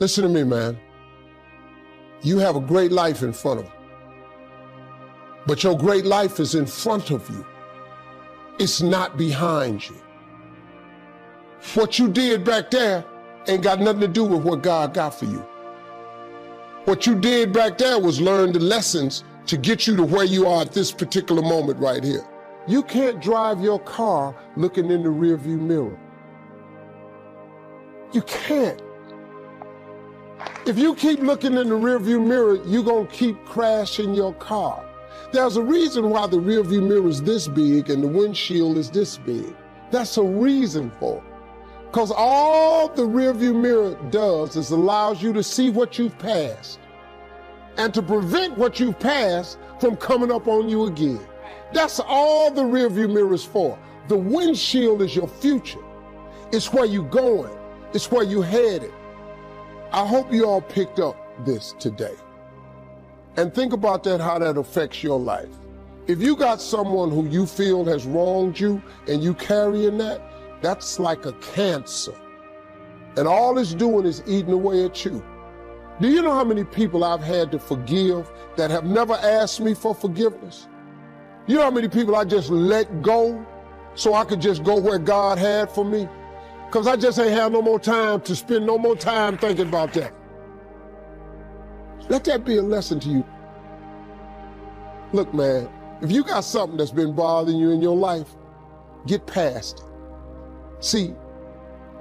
Listen to me, man. You have a great life in front of you. But your great life is in front of you. It's not behind you. What you did back there ain't got nothing to do with what God got for you. What you did back there was learn the lessons to get you to where you are at this particular moment right here. You can't drive your car looking in the rearview mirror. You can't. If you keep looking in the rearview mirror, you're gonna keep crashing your car. There's a reason why the rearview mirror is this big and the windshield is this big. That's a reason for it. Because all the rearview mirror does is allows you to see what you've passed and to prevent what you've passed from coming up on you again. That's all the rearview mirror is for. The windshield is your future. It's where you're going. It's where you're headed. I hope you all picked up this today. And think about that, how that affects your life. If you got someone who you feel has wronged you and you carrying that, that's like a cancer. And all it's doing is eating away at you. Do you know how many people I've had to forgive that have never asked me for forgiveness? You know how many people I just let go so I could just go where God had for me? Because I just ain't have no more time to spend no more time thinking about that. Let that be a lesson to you. Look, man, if you got something that's been bothering you in your life, get past it. See,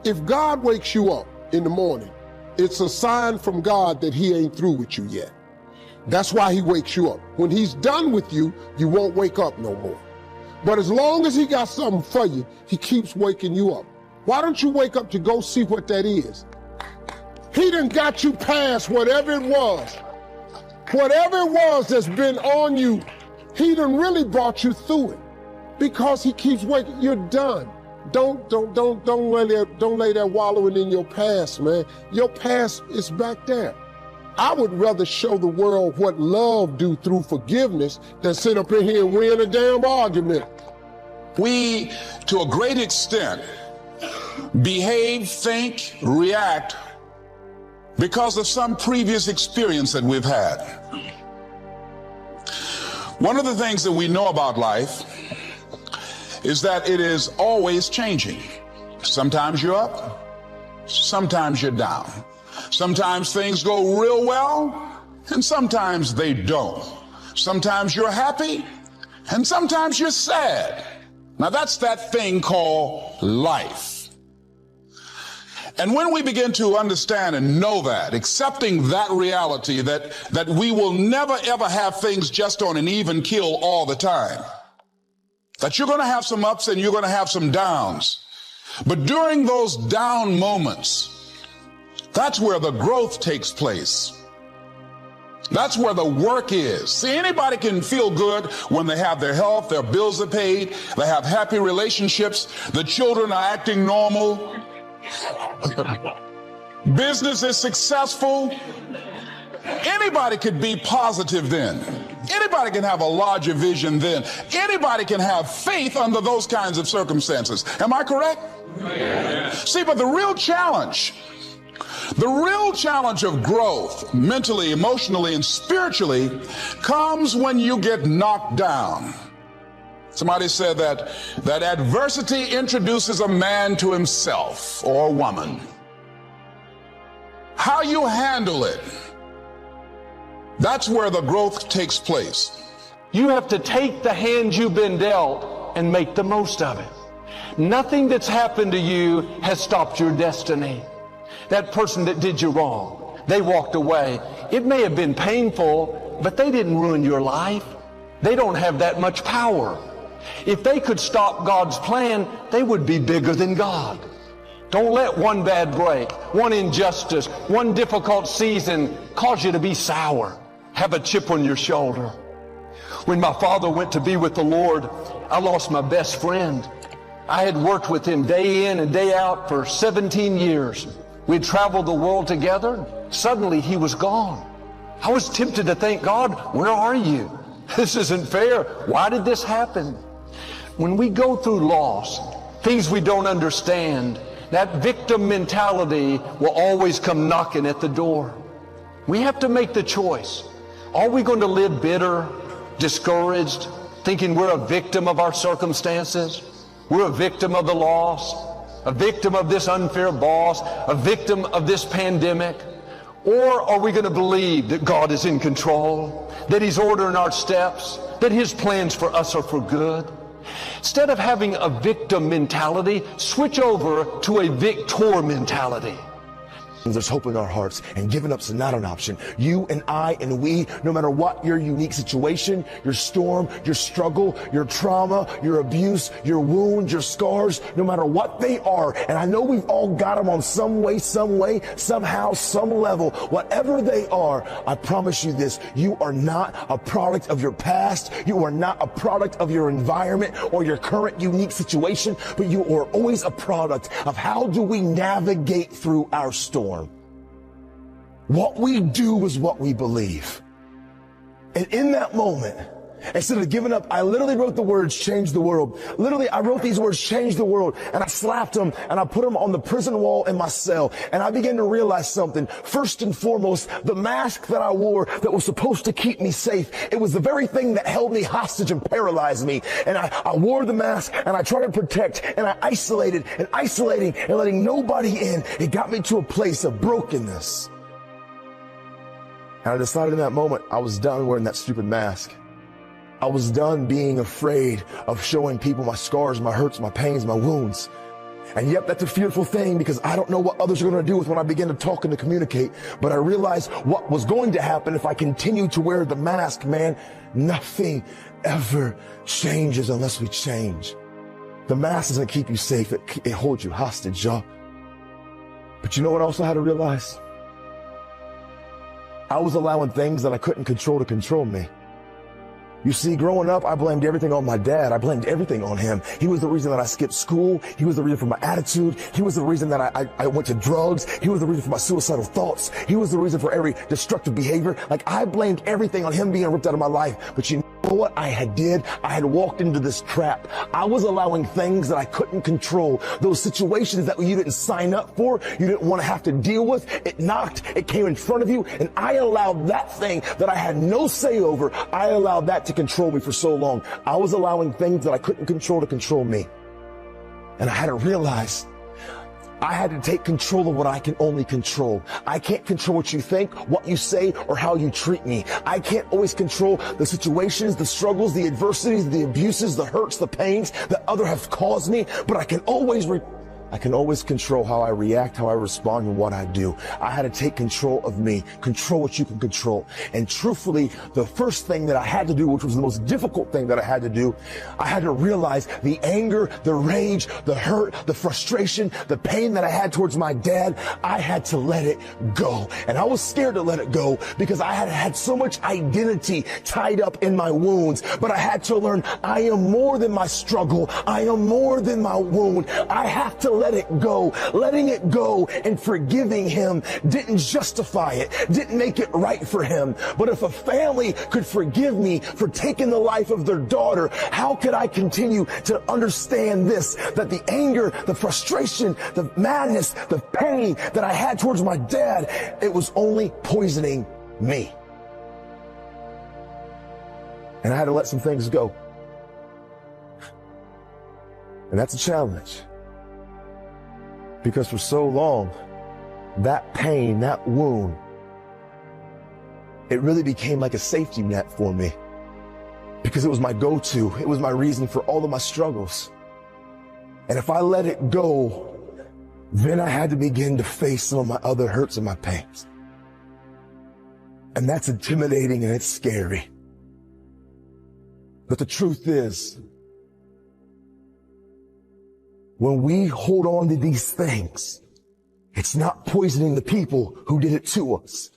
if God wakes you up in the morning, it's a sign from God that he ain't through with you yet. That's why he wakes you up. When he's done with you, you won't wake up no more. But as long as he got something for you, he keeps waking you up. Why don't you wake up to go see what that is? He done got you past whatever it was. Whatever it was that's been on you, he done really brought you through it. Because he keeps waking, you're done. Don't lay there wallowing in your past, man. Your past is back there. I would rather show the world what love do through forgiveness than sit up in here and win a damn argument. We, to a great extent, behave, think, react because of some previous experience that we've had. One of the things that we know about life is that it is always changing. Sometimes you're up, sometimes you're down. Sometimes things go real well, and sometimes they don't. Sometimes you're happy, and sometimes you're sad. Now that's that thing called life. And when we begin to understand and know that, accepting that reality that we will never ever have things just on an even keel all the time, that you're going to have some ups and you're going to have some downs. But during those down moments, that's where the growth takes place. That's where the work is. See, anybody can feel good when they have their health, their bills are paid, they have happy relationships, the children are acting normal, business is successful. Anybody could be positive then. Anybody can have a larger vision then. Anybody can have faith under those kinds of circumstances. Am I correct? Yeah. See, but the real challenge of growth, mentally, emotionally, and spiritually, comes when you get knocked down. Somebody said that adversity introduces a man to himself or a woman. How you handle it, that's where the growth takes place. You have to take the hand you've been dealt and make the most of it. Nothing that's happened to you has stopped your destiny. That person that did you wrong, they walked away. It may have been painful, but they didn't ruin your life. They don't have that much power. If they could stop God's plan, they would be bigger than God. Don't let one bad break, one injustice, one difficult season cause you to be sour. Have a chip on your shoulder. When my father went to be with the Lord, I lost my best friend. I had worked with him day in and day out for 17 years. We'd traveled the world together. Suddenly he was gone. I was tempted to think, God, where are you? This isn't fair. Why did this happen? When we go through loss, things we don't understand, That victim mentality will always come knocking at the door. We have to make the choice. Are we going to live bitter, discouraged, thinking we're a victim of our circumstances? We're a victim of the loss, a victim of this unfair boss, a victim of this pandemic? Or are we going to believe that God is in control, that He's ordering our steps, that His plans for us are for good? Instead of having a victim mentality, switch over to a victor mentality. There's hope in our hearts, and giving up's not an option. You and I and we, no matter what your unique situation, your storm, your struggle, your trauma, your abuse, your wounds, your scars, no matter what they are, and I know we've all got them on some way, somehow, some level, whatever they are, I promise you this, you are not a product of your past, you are not a product of your environment or your current unique situation, but you are always a product of how do we navigate through our storm. What we do is what we believe. And in that moment, instead of giving up, I literally wrote the words, change the world. Literally, I wrote these words, change the world, and I slapped them and I put them on the prison wall in my cell. And I began to realize something. First and foremost, the mask that I wore that was supposed to keep me safe, it was the very thing that held me hostage and paralyzed me. And I wore the mask and I tried to protect and I isolated and isolating and letting nobody in. It got me to a place of brokenness. And I decided in that moment, I was done wearing that stupid mask. I was done being afraid of showing people my scars, my hurts, my pains, my wounds. And yep, that's a fearful thing because I don't know what others are going to do with when I begin to talk and to communicate. But I realized what was going to happen if I continued to wear the mask, man. Nothing ever changes unless we change. The mask doesn't keep you safe. It holds you hostage, y'all. But you know what I also had to realize? I was allowing things that I couldn't control to control me. You see, growing up, I blamed everything on my dad. I blamed everything on him. He was the reason that I skipped school. He was the reason for my attitude. He was the reason that I went to drugs. He was the reason for my suicidal thoughts. He was the reason for every destructive behavior. Like, I blamed everything on him being ripped out of my life. But you know what I had walked into this trap. I was allowing things that I couldn't control. Those situations that you didn't sign up for, you didn't want to have to deal with. It knocked, it came in front of you, and I allowed that thing that I had no say over, I allowed that to control me for so long. I was allowing things that I couldn't control to control me. And I had to realize I had to take control of what I can only control. I can't control what you think, what you say, or how you treat me. I can't always control the situations, the struggles, the adversities, the abuses, the hurts, the pains that others have caused me, but I can always control how I react, how I respond, and what I do. I had to take control of me, control what you can control. And truthfully, the first thing that I had to do, which was the most difficult thing that I had to do, I had to realize the anger, the rage, the hurt, the frustration, the pain that I had towards my dad, I had to let it go. And I was scared to let it go because I had so much identity tied up in my wounds. But I had to learn I am more than my struggle. I am more than my wound. I have to let it go. Letting it go and forgiving him didn't justify it, didn't make it right for him. But if a family could forgive me for taking the life of their daughter, how could I continue to understand this, that the anger, the frustration, the madness, the pain that I had towards my dad, it was only poisoning me. And I had to let some things go. And that's a challenge. Because for so long, that pain, that wound, it really became like a safety net for me. Because it was my go-to. It was my reason for all of my struggles. And if I let it go, then I had to begin to face some of my other hurts and my pains. And that's intimidating and it's scary. But the truth is, when we hold on to these things, it's not poisoning the people who did it to us.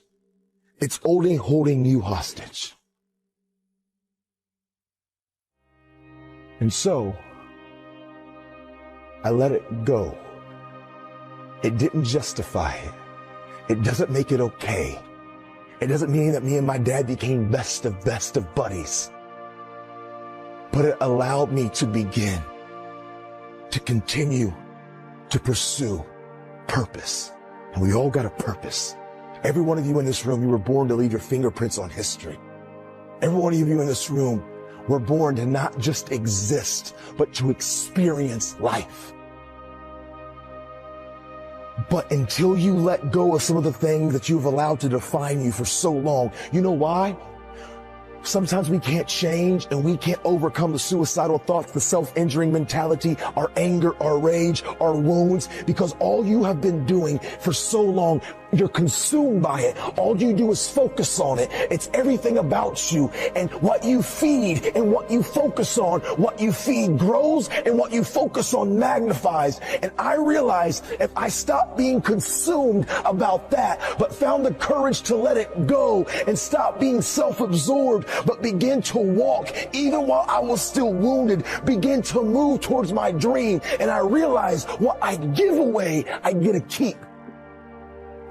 It's only holding you hostage. And so, I let it go. It didn't justify it. It doesn't make it okay. It doesn't mean that me and my dad became best of buddies. But it allowed me to begin to continue to pursue purpose. And we all got a purpose. Every one of you in this room, you were born to leave your fingerprints on history. Every one of you in this room were born to not just exist, but to experience life. But until you let go of some of the things that you've allowed to define you for so long, you know why? Sometimes we can't change and we can't overcome the suicidal thoughts, the self-injuring mentality, our anger, our rage, our wounds, because all you have been doing for so long, you're consumed by it. All you do is focus on it. It's everything about you. And what you feed and what you focus on, what you feed grows and what you focus on magnifies. And I realized if I stopped being consumed about that, but found the courage to let it go and stop being self-absorbed, but begin to walk, even while I was still wounded, begin to move towards my dream. And I realized what I give away, I get to keep.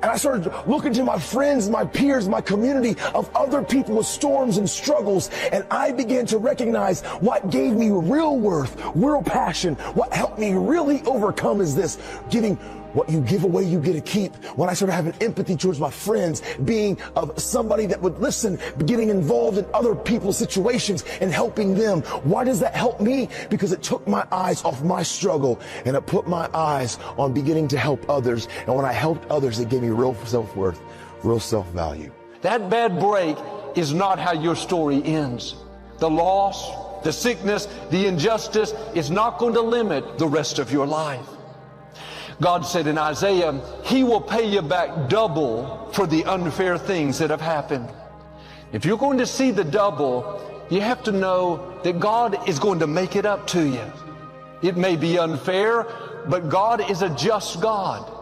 And I started looking to my friends, my peers, my community of other people with storms and struggles. And I began to recognize what gave me real worth, real passion. What helped me really overcome is this: giving. What you give away, you get to keep. When I started having empathy towards my friends, being of somebody that would listen, getting involved in other people's situations and helping them. Why does that help me? Because it took my eyes off my struggle and it put my eyes on beginning to help others. And when I helped others, it gave me real self-worth, real self-value. That bad break is not how your story ends. The loss, the sickness, the injustice is not going to limit the rest of your life. God said in Isaiah, He will pay you back double for the unfair things that have happened. If you're going to see the double, you have to know that God is going to make it up to you. It may be unfair, but God is a just God.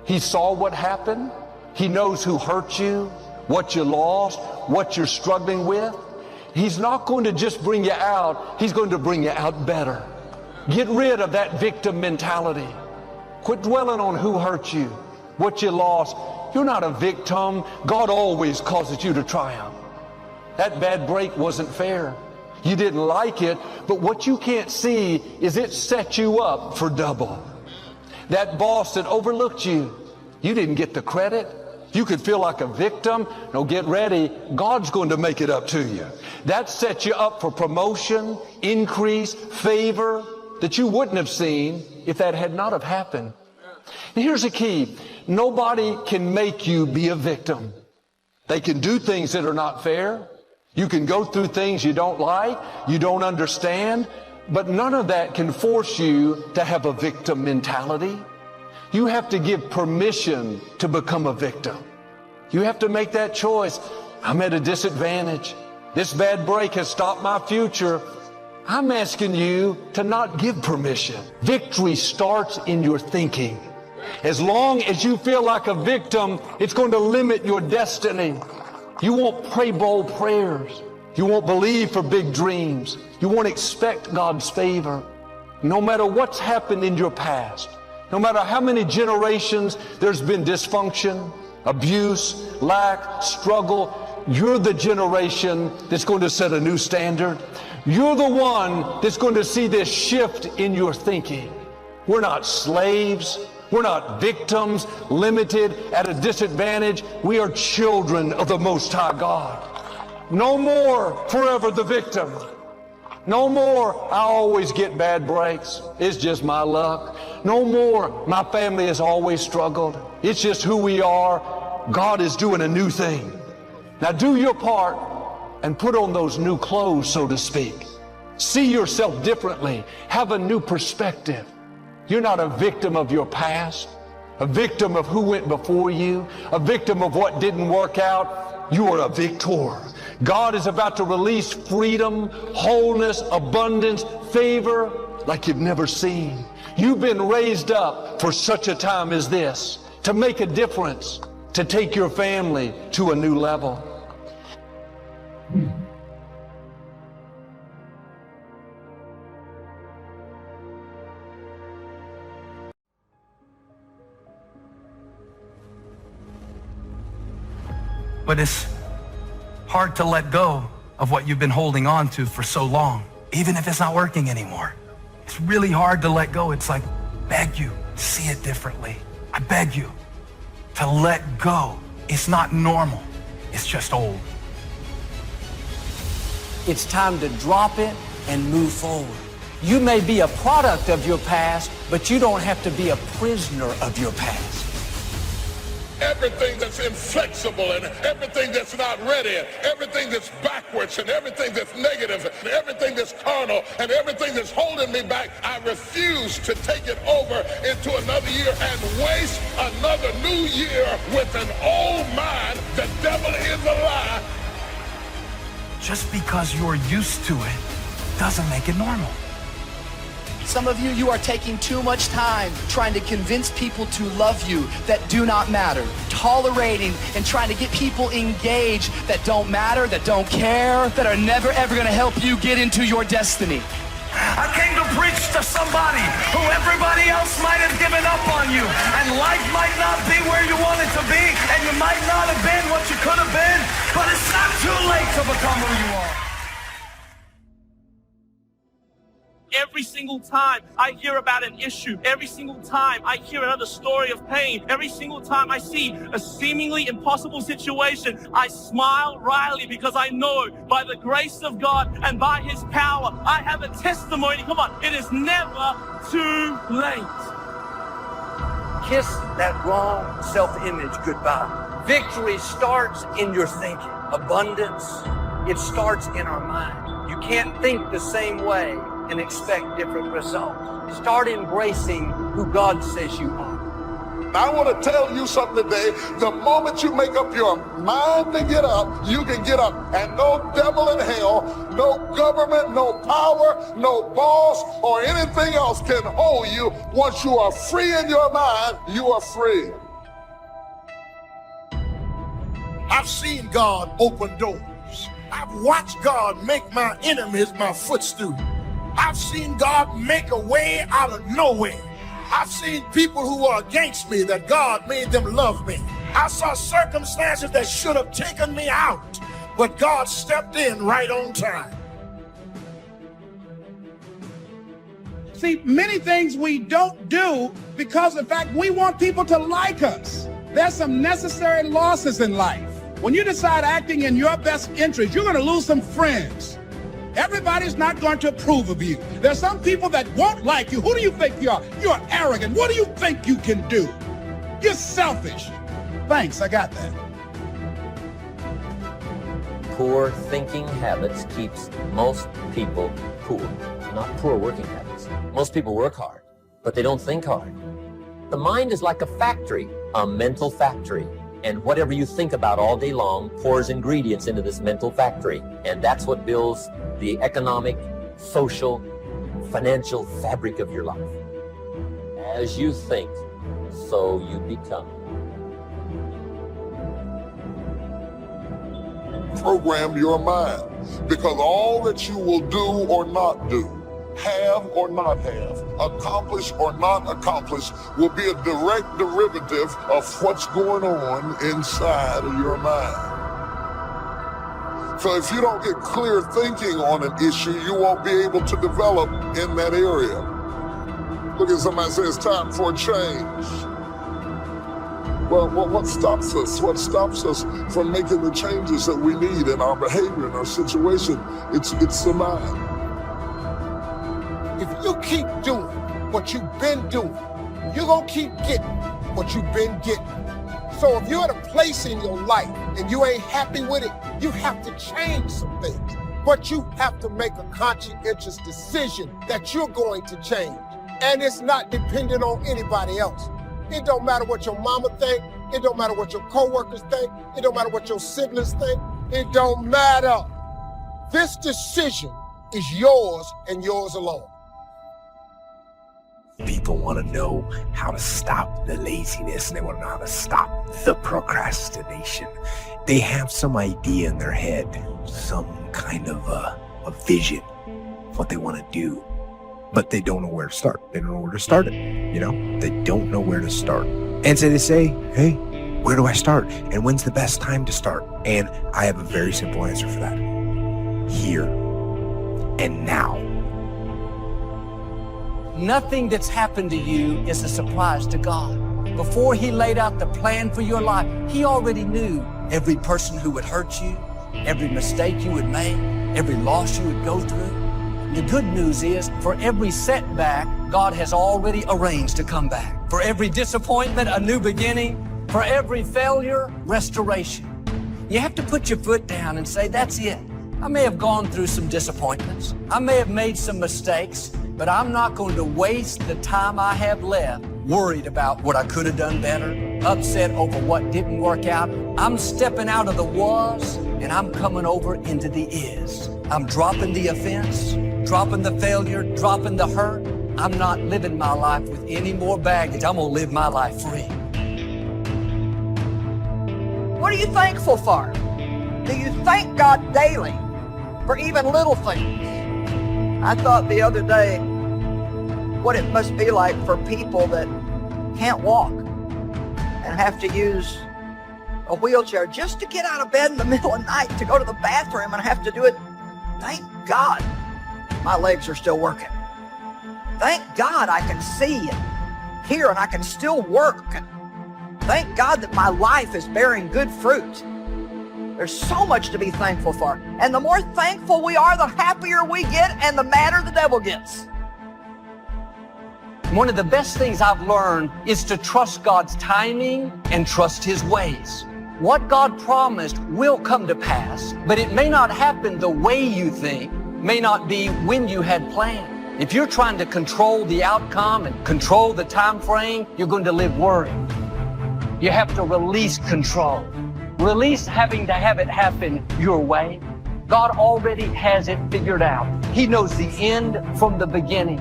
He saw what happened. He knows who hurt you, what you lost, what you're struggling with. He's not going to just bring you out. He's going to bring you out better. Get rid of that victim mentality. Quit dwelling on who hurt you, what you lost. You're not a victim. God always causes you to triumph. That bad break wasn't fair. You didn't like it, but what you can't see is it set you up for double. That boss that overlooked you, you didn't get the credit. You could feel like a victim. No, get ready. God's going to make it up to you. That set you up for promotion, increase, favor that you wouldn't have seen if that had not have happened. And here's the key. Nobody can make you be a victim. They can do things that are not fair. You can go through things you don't like, you don't understand, but none of that can force you to have a victim mentality. You have to give permission to become a victim. You have to make that choice. I'm at a disadvantage. This bad break has stopped my future. I'm asking you to not give permission. Victory starts in your thinking. As long as you feel like a victim, it's going to limit your destiny. You won't pray bold prayers. You won't believe for big dreams. You won't expect God's favor. No matter what's happened in your past, no matter how many generations there's been dysfunction, abuse, lack, struggle, you're the generation that's going to set a new standard. You're the one that's going to see this shift in your thinking. We're not slaves. We're not victims, limited, at a disadvantage. We are children of the Most High God. No more forever the victim. No more, I always get bad breaks. It's just my luck. No more, my family has always struggled. It's just who we are. God is doing a new thing. Now do your part and put on those new clothes, so to speak. See yourself differently. Have a new perspective. You're not a victim of your past, a victim of who went before you, a victim of what didn't work out. You are a victor. God is about to release freedom, wholeness, abundance, favor like you've never seen. You've been raised up for such a time as this, to make a difference, to take your family to a new level. But it's hard to let go of what you've been holding on to for so long, even if it's not working anymore. It's really hard to let go. It's like, beg you, see it differently. I beg you to let go. It's not normal. It's just old. It's time to drop it and move forward. You may be a product of your past, but you don't have to be a prisoner of your past. Everything that's inflexible and everything that's not ready, everything that's backwards and everything that's negative and everything that's carnal and everything that's holding me back, I refuse to take it over into another year and waste another new year with an old mind. The devil is a lie. Just because you're used to it doesn't make it normal. Some of you are taking too much time trying to convince people to love you that do not matter. Tolerating and trying to get people engaged that don't matter, that don't care, that are never ever going to help you get into your destiny. I came to preach to somebody who everybody else might have given up on you. And life might not be where you want it to be, and you might not have been what you could have been, but it's not too late to become who you are. Every single time I hear about an issue, every single time I hear another story of pain, every single time I see a seemingly impossible situation, I smile wryly because I know by the grace of God and by His power, I have a testimony. Come on, it is never too late. Kiss that wrong self-image goodbye. Victory starts in your thinking. Abundance, it starts in our mind. You can't think the same way and expect different results. Start embracing who God says you are. I want to tell you something today. The moment you make up your mind to get up, you can get up. And no devil in hell, no government, no power, no boss, or anything else can hold you. Once you are free in your mind, you are free. I've seen God open doors. I've watched God make my enemies my footstool. I've seen God make a way out of nowhere. I've seen people who are against me that God made them love me. I saw circumstances that should have taken me out, but God stepped in right on time. See, many things we don't do because, in fact, we want people to like us. There's some necessary losses in life. When you decide acting in your best interest, you're going to lose some friends. Everybody's not going to approve of you. There's some people that won't like you. Who do you think you are? You're arrogant. What do you think you can do? You're selfish. Thanks, I got that. Poor thinking habits keeps most people poor, not poor working habits. Most people work hard, but they don't think hard. The mind is like a factory, a mental factory. And whatever you think about all day long pours ingredients into this mental factory. And that's what builds the economic, social, financial fabric of your life. As you think, so you become. Program your mind, because all that you will do or not do, have or not have, accomplish or not accomplish, will be a direct derivative of what's going on inside of your mind. So if you don't get clear thinking on an issue, you won't be able to develop in that area. Look at somebody say it's time for a change. Well, what stops us? What stops us from making the changes that we need in our behavior, in our situation? It's the mind. If you keep doing what you've been doing, you're going to keep getting what you've been getting. So if you're at a place in your life and you ain't happy with it, you have to change some things. But you have to make a conscientious decision that you're going to change. And it's not dependent on anybody else. It don't matter what your mama think. It don't matter what your coworkers think. It don't matter what your siblings think. It don't matter. This decision is yours and yours alone. People want to know how to stop the laziness, and they want to know how to stop the procrastination. They have some idea in their head, some kind of a vision of what they want to do, but they don't know where to start. They don't know where to start it, you know? They don't know where to start. And so they say, hey, where do I start? And when's the best time to start? And I have a very simple answer for that. Here and now. Nothing that's happened to you is a surprise to God. Before He laid out the plan for your life, He already knew every person who would hurt you, every mistake you would make, every loss you would go through. The good news is, for every setback, God has already arranged to come back. For every disappointment, a new beginning. For every failure, restoration. You have to put your foot down and say, that's it. I may have gone through some disappointments. I may have made some mistakes, but I'm not going to waste the time I have left worried about what I could have done better, upset over what didn't work out. I'm stepping out of the was, and I'm coming over into the is. I'm dropping the offense, dropping the failure, dropping the hurt. I'm not living my life with any more baggage. I'm gonna live my life free. What are you thankful for? Do you thank God daily for even little things? I thought the other day what it must be like for people that can't walk and have to use a wheelchair just to get out of bed in the middle of the night to go to the bathroom and have to do it. Thank God my legs are still working. Thank God I can see and hear and I can still work. Thank God that my life is bearing good fruit. There's so much to be thankful for. And the more thankful we are, the happier we get and the madder the devil gets. One of the best things I've learned is to trust God's timing and trust His ways. What God promised will come to pass, but it may not happen the way you think, may not be when you had planned. If you're trying to control the outcome and control the time frame, you're going to live worried. You have to release control. Release having to have it happen your way. God already has it figured out. He knows the end from the beginning.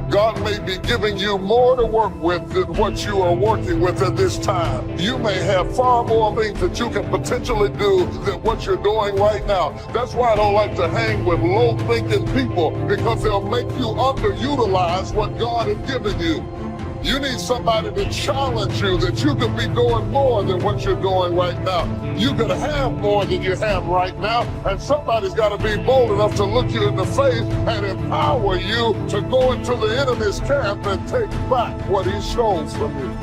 God may be giving you more to work with than what you are working with at this time. You may have far more things that you can potentially do than what you're doing right now. That's why I don't like to hang with low-thinking people, because they'll make you underutilize what God has given you. You need somebody to challenge you that you could be doing more than what you're doing right now. You could have more than you have right now, and somebody's got to be bold enough to look you in the face and empower you to go into the enemy's camp and take back what he stole from you.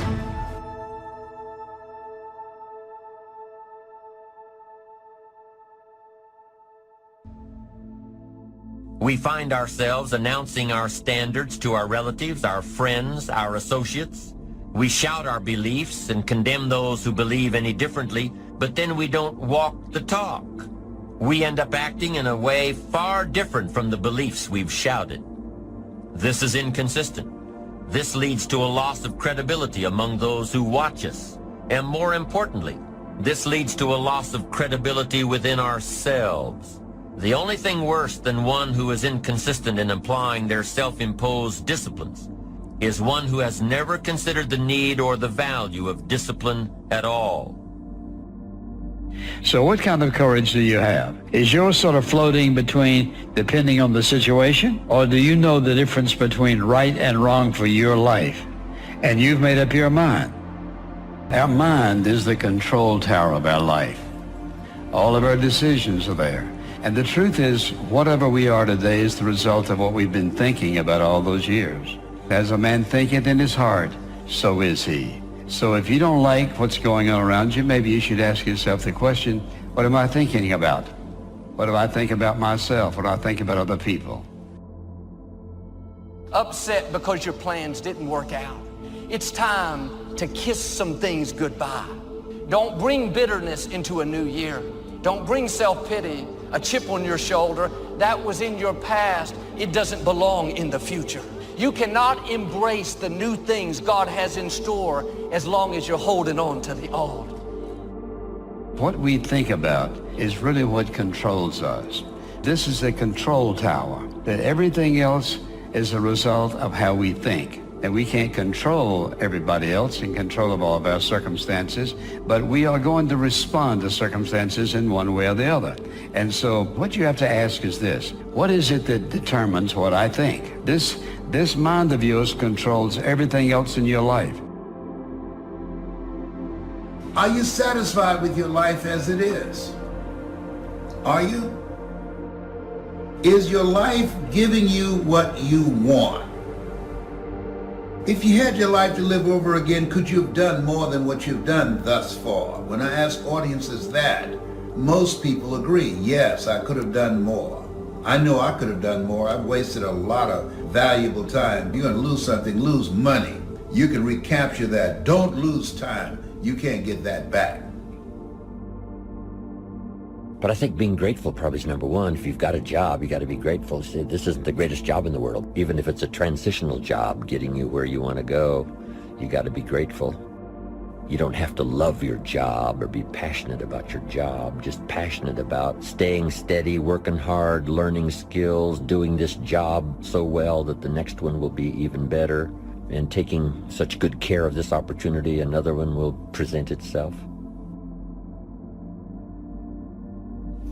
We find ourselves announcing our standards to our relatives, our friends, our associates. We shout our beliefs and condemn those who believe any differently, but then we don't walk the talk. We end up acting in a way far different from the beliefs we've shouted. This is inconsistent. This leads to a loss of credibility among those who watch us. And more importantly, this leads to a loss of credibility within ourselves. The only thing worse than one who is inconsistent in applying their self-imposed disciplines is one who has never considered the need or the value of discipline at all. So what kind of courage do you have? Is yours sort of floating between depending on the situation, or do you know the difference between right and wrong for your life? And you've made up your mind. Our mind is the control tower of our life. All of our decisions are there. And the truth is, whatever we are today is the result of what we've been thinking about all those years. As a man thinketh in his heart, so is he. So if you don't like what's going on around you, maybe you should ask yourself the question, what am I thinking about? What do I think about myself? What do I think about other people? Upset because your plans didn't work out. It's time to kiss some things goodbye. Don't bring bitterness into a new year. Don't bring self-pity, a chip on your shoulder. That was in your past. It doesn't belong in the future. You cannot embrace the new things God has in store as long as you're holding on to the old. What we think about is really what controls us. This is a control tower, that everything else is a result of how we think. And we can't control everybody else in control of all of our circumstances, but we are going to respond to circumstances in one way or the other. And so what you have to ask is this: what is it that determines what I think? This mind of yours controls everything else in your life. Are you satisfied with your life as it is? Are you? Is your life giving you what you want? If you had your life to live over again, could you have done more than what you've done thus far? When I ask audiences that, most people agree, yes, I could have done more. I know I could have done more. I've wasted a lot of valuable time. You're going to lose something, lose money. You can recapture that. Don't lose time. You can't get that back. But I think being grateful probably is number one. If you've got a job, you got to be grateful. Say, this isn't the greatest job in the world. Even if it's a transitional job getting you where you want to go, you got to be grateful. You don't have to love your job or be passionate about your job. Just passionate about staying steady, working hard, learning skills, doing this job so well that the next one will be even better, and taking such good care of this opportunity, another one will present itself.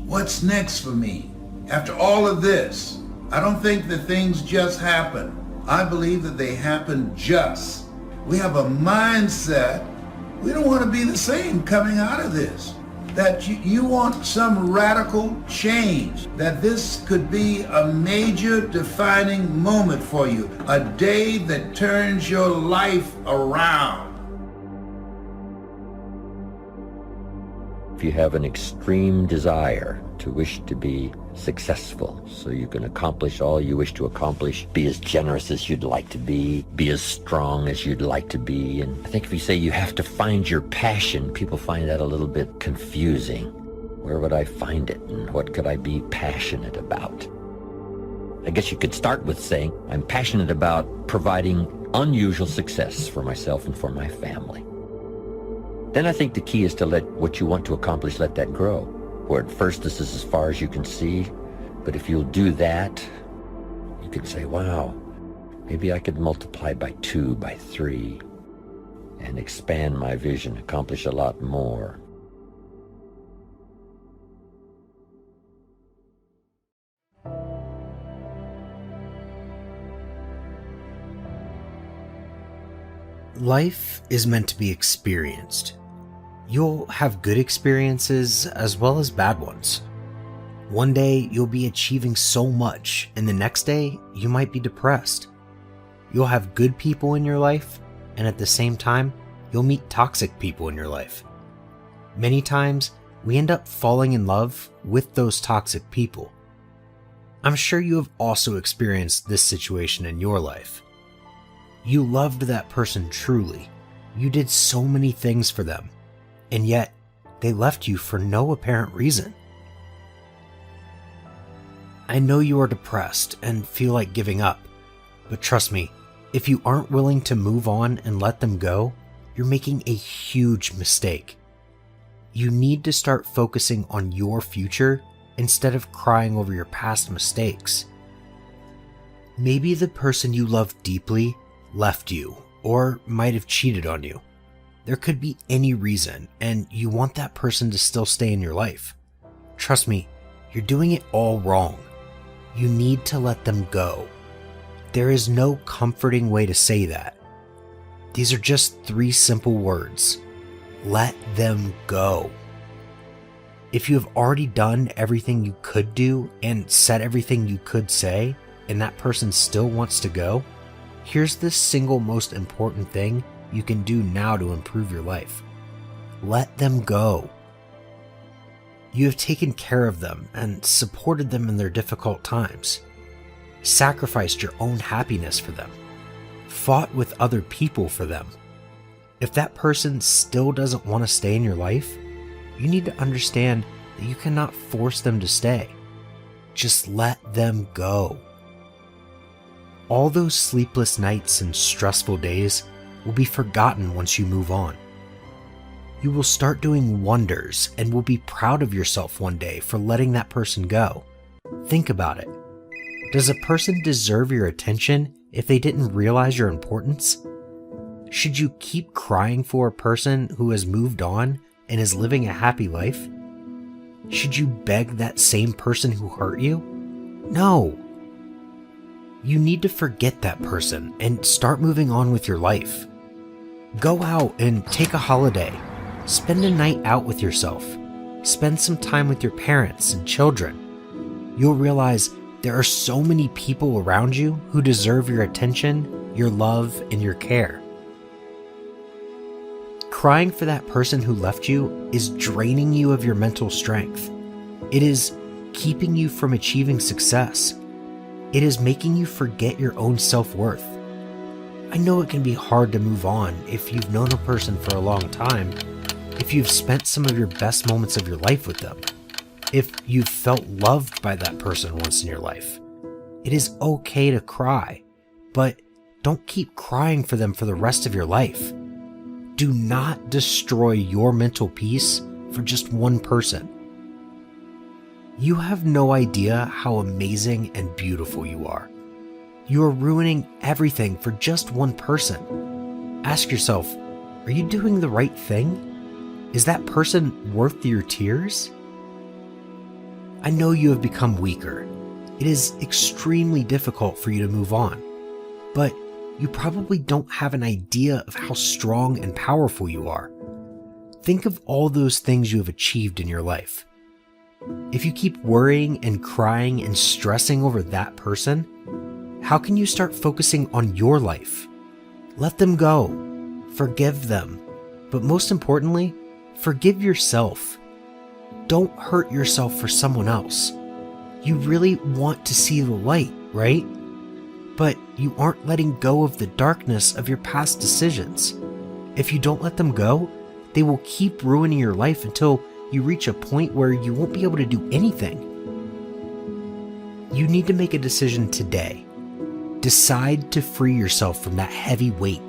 What's next for me? After all of this, I don't think that things just happen. I believe that they happen just. We have a mindset. We don't want to be the same coming out of this. That you want some radical change. That this could be a major defining moment for you. A day that turns your life around. If you have an extreme desire to wish to be successful so you can accomplish all you wish to accomplish, be as generous as you'd like to be as strong as you'd like to be. And I think if you say you have to find your passion, people find that a little bit confusing. Where would I find it, and what could I be passionate about? I guess you could start with saying I'm passionate about providing unusual success for myself and for my family. Then I think the key is to let what you want to accomplish, let that grow. Where at first this is as far as you can see, but if you'll do that, you can say, wow, maybe I could multiply by 2, by 3, and expand my vision, accomplish a lot more. Life is meant to be experienced. You'll have good experiences as well as bad ones. One day you'll be achieving so much, and the next day you might be depressed. You'll have good people in your life, and at the same time, you'll meet toxic people in your life. Many times, we end up falling in love with those toxic people. I'm sure you have also experienced this situation in your life. You loved that person truly. You did so many things for them, and yet they left you for no apparent reason. I know you are depressed and feel like giving up, but trust me, if you aren't willing to move on and let them go, you're making a huge mistake. You need to start focusing on your future instead of crying over your past mistakes. Maybe the person you love deeply left you or might have cheated on you. There could be any reason, and you want that person to still stay in your life. Trust me, you're doing it all wrong. You need to let them go. There is no comforting way to say that. These are just 3 simple words. Let them go. If you have already done everything you could do and said everything you could say, and that person still wants to go, here's the single most important thing you can do now to improve your life. Let them go. You have taken care of them and supported them in their difficult times, sacrificed your own happiness for them, fought with other people for them. If that person still doesn't want to stay in your life, you need to understand that you cannot force them to stay. Just let them go. All those sleepless nights and stressful days will be forgotten once you move on. You will start doing wonders and will be proud of yourself one day for letting that person go. Think about it. Does a person deserve your attention if they didn't realize your importance? Should you keep crying for a person who has moved on and is living a happy life? Should you beg that same person who hurt you? No. You need to forget that person and start moving on with your life. Go out and take a holiday. Spend a night out with yourself. Spend some time with your parents and children. You'll realize there are so many people around you who deserve your attention your love, and your care. Crying for that person who left you is draining you of your mental strength. It is keeping you from achieving success. It is making you forget your own self-worth. I know it can be hard to move on if you've known a person for a long time, if you've spent some of your best moments of your life with them, if you've felt loved by that person once in your life. It is okay to cry, but don't keep crying for them for the rest of your life. Do not destroy your mental peace for just one person. You have no idea how amazing and beautiful you are. You are ruining everything for just one person. Ask yourself, are you doing the right thing? Is that person worth your tears? I know you have become weaker. It is extremely difficult for you to move on, but you probably don't have an idea of how strong and powerful you are. Think of all those things you have achieved in your life. If you keep worrying and crying and stressing over that person, how can you start focusing on your life? Let them go. Forgive them. But most importantly, forgive yourself. Don't hurt yourself for someone else. You really want to see the light, right? But you aren't letting go of the darkness of your past decisions. If you don't let them go, they will keep ruining your life until you reach a point where you won't be able to do anything. You need to make a decision today. Decide to free yourself from that heavy weight.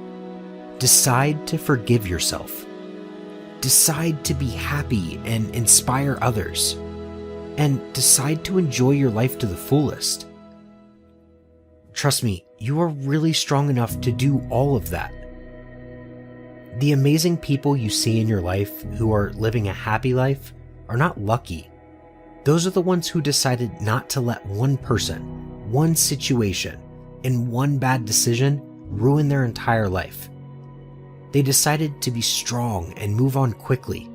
Decide to forgive yourself. Decide to be happy and inspire others. And decide to enjoy your life to the fullest. Trust me, you are really strong enough to do all of that. The amazing people you see in your life who are living a happy life are not lucky. Those are the ones who decided not to let one person, one situation, and one bad decision ruin their entire life. They decided to be strong and move on quickly.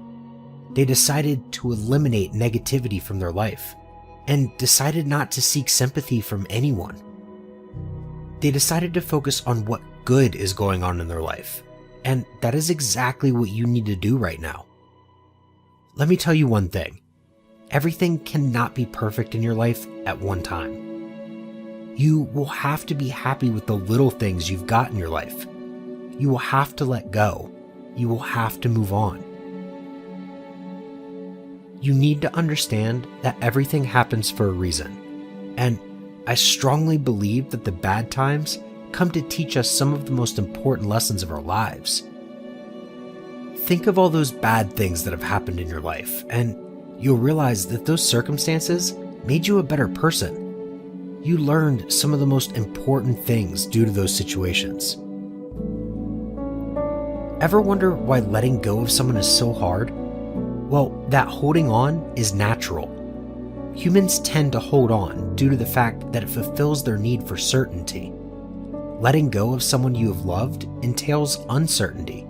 They decided to eliminate negativity from their life and decided not to seek sympathy from anyone. They decided to focus on what good is going on in their life, and that is exactly what you need to do right now. Let me tell you one thing. Everything cannot be perfect in your life at one time. You will have to be happy with the little things you've got in your life. You will have to let go. You will have to move on. You need to understand that everything happens for a reason, and I strongly believe that the bad times come to teach us some of the most important lessons of our lives. Think of all those bad things that have happened in your life, and you'll realize that those circumstances made you a better person. You learned some of the most important things due to those situations. Ever wonder why letting go of someone is so hard? Well, that holding on is natural. Humans tend to hold on due to the fact that it fulfills their need for certainty. Letting go of someone you have loved entails uncertainty.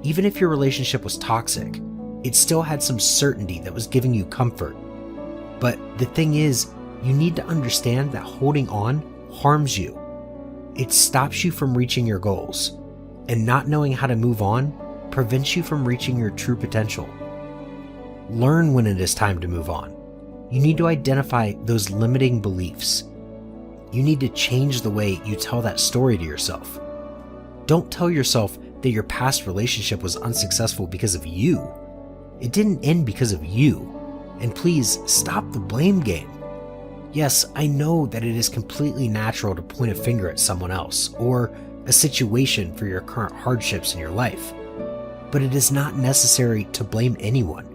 Even if your relationship was toxic, it still had some certainty that was giving you comfort. But the thing is, you need to understand that holding on harms you. It stops you from reaching your goals, and not knowing how to move on prevents you from reaching your true potential. Learn when it is time to move on. You need to identify those limiting beliefs. You need to change the way you tell that story to yourself. Don't tell yourself that your past relationship was unsuccessful because of you. It didn't end because of you. And please stop the blame game. Yes, I know that it is completely natural to point a finger at someone else or a situation for your current hardships in your life, but it is not necessary to blame anyone.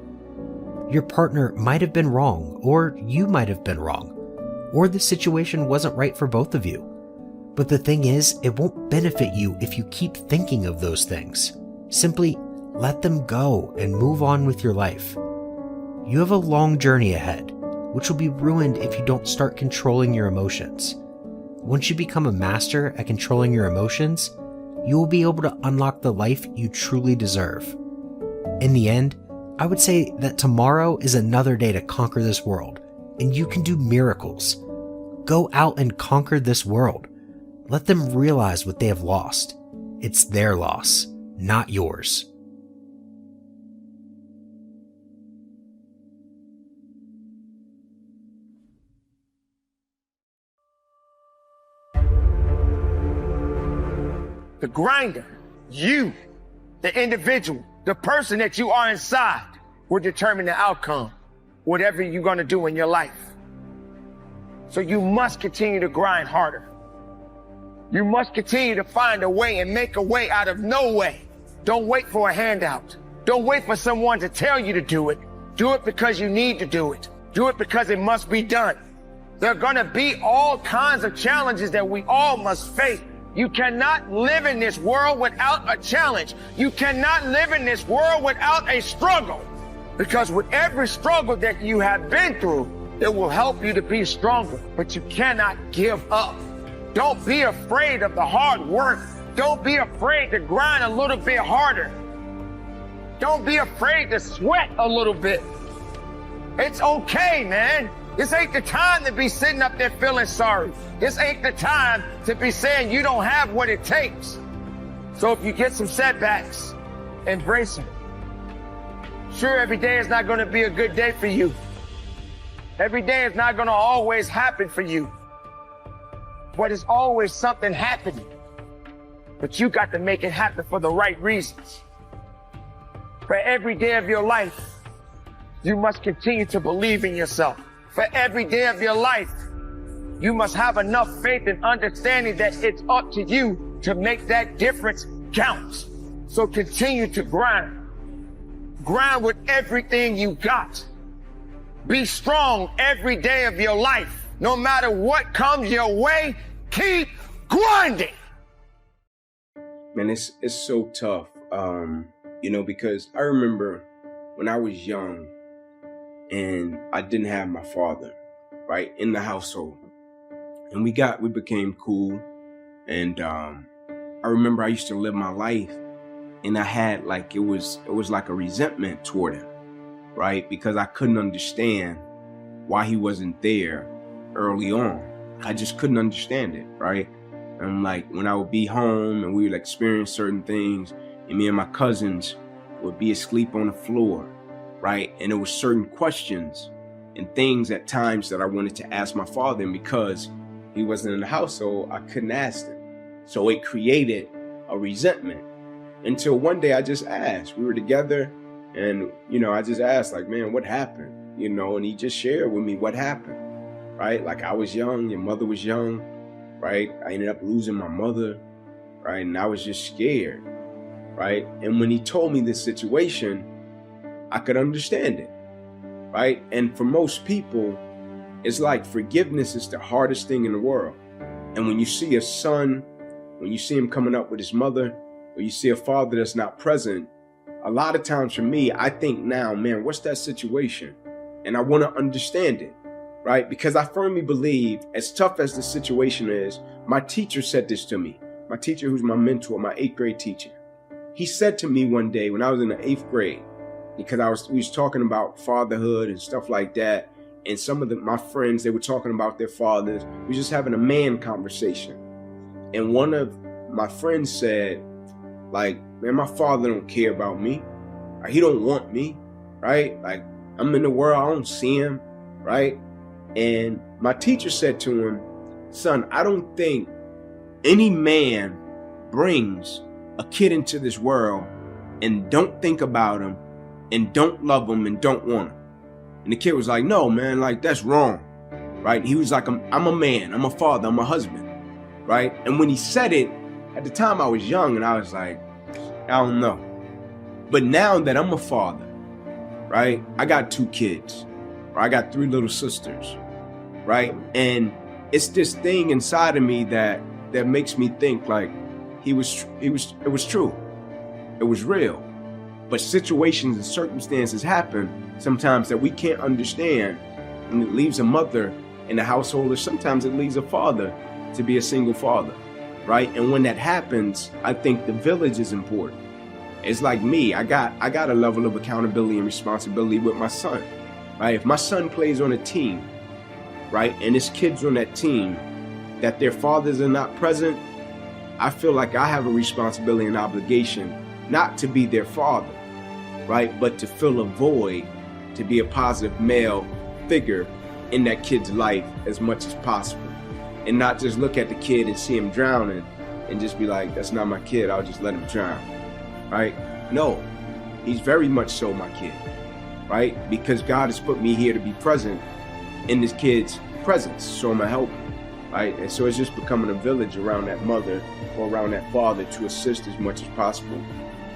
Your partner might have been wrong, or you might have been wrong, or the situation wasn't right for both of you. But the thing is, it won't benefit you if you keep thinking of those things. Simply let them go and move on with your life. You have a long journey ahead, which will be ruined if you don't start controlling your emotions. Once you become a master at controlling your emotions, you will be able to unlock the life you truly deserve. In the end, I would say that tomorrow is another day to conquer this world, and you can do miracles. Go out and conquer this world. Let them realize what they have lost. It's their loss, not yours. The grinder, you, the individual, the person that you are inside will determine the outcome, whatever you're going to do in your life. So you must continue to grind harder. You must continue to find a way and make a way out of no way. Don't wait for a handout. Don't wait for someone to tell you to do it. Do it because you need to do it. Do it because it must be done. There are going to be all kinds of challenges that we all must face. You cannot live in this world without a challenge. You cannot live in this world without a struggle. Because with every struggle that you have been through, it will help you to be stronger. But you cannot give up. Don't be afraid of the hard work. Don't be afraid to grind a little bit harder. Don't be afraid to sweat a little bit. It's okay, man. This ain't the time to be sitting up there feeling sorry. This ain't the time to be saying you don't have what it takes. So if you get some setbacks, embrace them. Sure, every day is not going to be a good day for you. Every day is not going to always happen for you. But it's always something happening. But you got to make it happen for the right reasons. For every day of your life, you must continue to believe in yourself. For every day of your life, you must have enough faith and understanding that it's up to you to make that difference count. So continue to grind. Grind with everything you got. Be strong every day of your life. No matter what comes your way, keep grinding. Man, it's so tough, because I remember when I was young and I didn't have my father, right, in the household. And we became cool. And I remember I used to live my life and I had it was like a resentment toward him, right? Because I couldn't understand why he wasn't there early on. I just couldn't understand it, right? And when I would be home and we would experience certain things, and me and my cousins would be asleep on the floor, right? And there were certain questions and things at times that I wanted to ask my father, and because he wasn't in the household, I couldn't ask him. So it created a resentment until one day I just asked. We were together and, I just asked man, what happened? And he just shared with me what happened, right? I was young, your mother was young, right? I ended up losing my mother, right? And I was just scared, right? And when he told me this situation, I could understand it, right? And for most people, it's forgiveness is the hardest thing in the world. And when you see a son, when you see him coming up with his mother, or you see a father that's not present, a lot of times for me, I think now, man, what's that situation? And I want to understand it, right? Because I firmly believe, as tough as the situation is, my teacher said this to me. My teacher, who's my mentor, my 8th grade teacher. He said to me one day when I was in the 8th grade, because we was talking about fatherhood and stuff like that, and some of my friends, they were talking about their fathers. We were just having a man conversation. And one of my friends said, man, my father don't care about me. He don't want me, right? I'm in the world, I don't see him, right? And my teacher said to him, son, I don't think any man brings a kid into this world and don't think about him and don't love him and don't want him. And the kid was like, no, man, that's wrong, right? He was like, I'm a man, I'm a father, I'm a husband, right? And when he said it, at the time I was young and I was like, I don't know. But now that I'm a father, right? I got 2 kids, or I got 3 little sisters, right? And it's this thing inside of me that makes me think it was true. It was real. But situations and circumstances happen sometimes that we can't understand, and it leaves a mother in the household, or sometimes it leaves a father to be a single father, right? And when that happens, I think the village is important. It's like me, I got a level of accountability and responsibility with my son, right? If my son plays on a team, right, and his kids on that team, that their fathers are not present, I feel like I have a responsibility and obligation not to be their father, right? But to fill a void, to be a positive male figure in that kid's life as much as possible. And not just look at the kid and see him drowning and just be like, that's not my kid, I'll just let him drown, right? No, he's very much so my kid, right? Because God has put me here to be present in this kid's presence, so I'm gonna help him, right? And so it's just becoming a village around that mother or around that father to assist as much as possible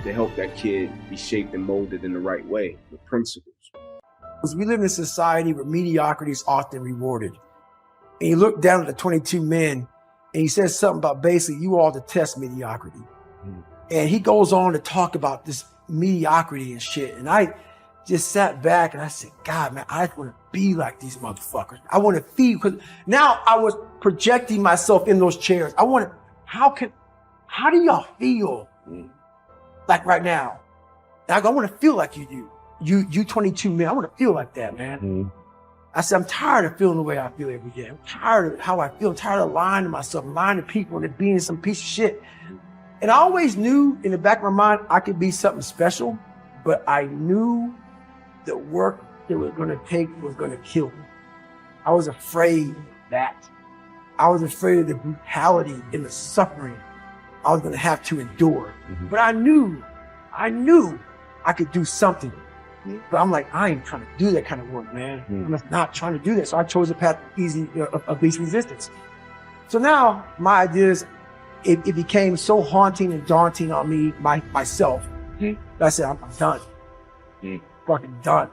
to help that kid be shaped and molded in the right way, with principles. Because we live in a society where mediocrity is often rewarded. And you look down at the 22 men and he says something about basically you all detest mediocrity. And he goes on to talk about this mediocrity and shit. And I just sat back and I said, God, man, I want to be like these motherfuckers. I want to feel, because now I was projecting myself in those chairs. I want to, how do y'all feel like right now? And I want to feel like you do. You 22 men, I want to feel like that, man. I said, I'm tired of feeling the way I feel every day. I'm tired of how I feel. I'm tired of lying to myself, lying to people, and it being some piece of shit. And I always knew in the back of my mind, I could be something special, but I knew the work that was going to take was going to kill me. I was afraid of that. I was afraid of the brutality and the suffering I was going to have to endure. But I knew I could do something. But I'm like, I ain't trying to do that kind of work, man. I'm not trying to do that. So I chose the path of least resistance. So now my idea is, it became so haunting and daunting on me, myself. I said, I'm done. Fucking done.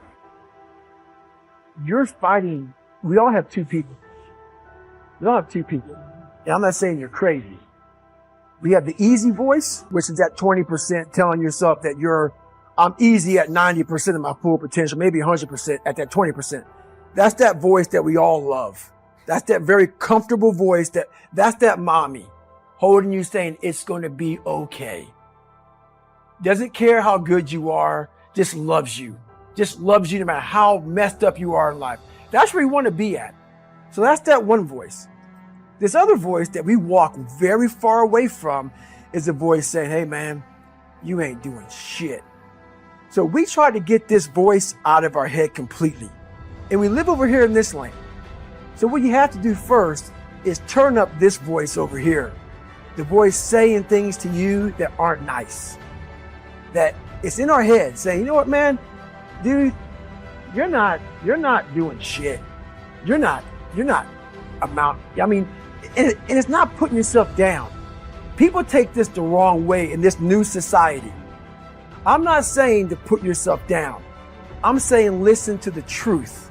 You're fighting. We all have two people. We all have two people. And I'm not saying you're crazy. We have the easy voice, which is that 20% telling yourself that I'm easy at 90% of my full potential, maybe 100% at that 20%. That's that voice that we all love. That's that very comfortable voice that's that mommy holding you saying it's going to be okay. Doesn't care how good you are, just loves you. Just loves you no matter how messed up you are in life. That's where you want to be at. So that's that one voice. This other voice that we walk very far away from is a voice saying, hey man, you ain't doing shit. So we try to get this voice out of our head completely. And we live over here in this lane. So what you have to do first is turn up this voice over here. The voice saying things to you that aren't nice. That it's in our head saying, you know what, man? Dude, you're not doing shit. You're not and it's not putting yourself down. People take this the wrong way in this new society. I'm not saying to put yourself down. I'm saying listen to the truth.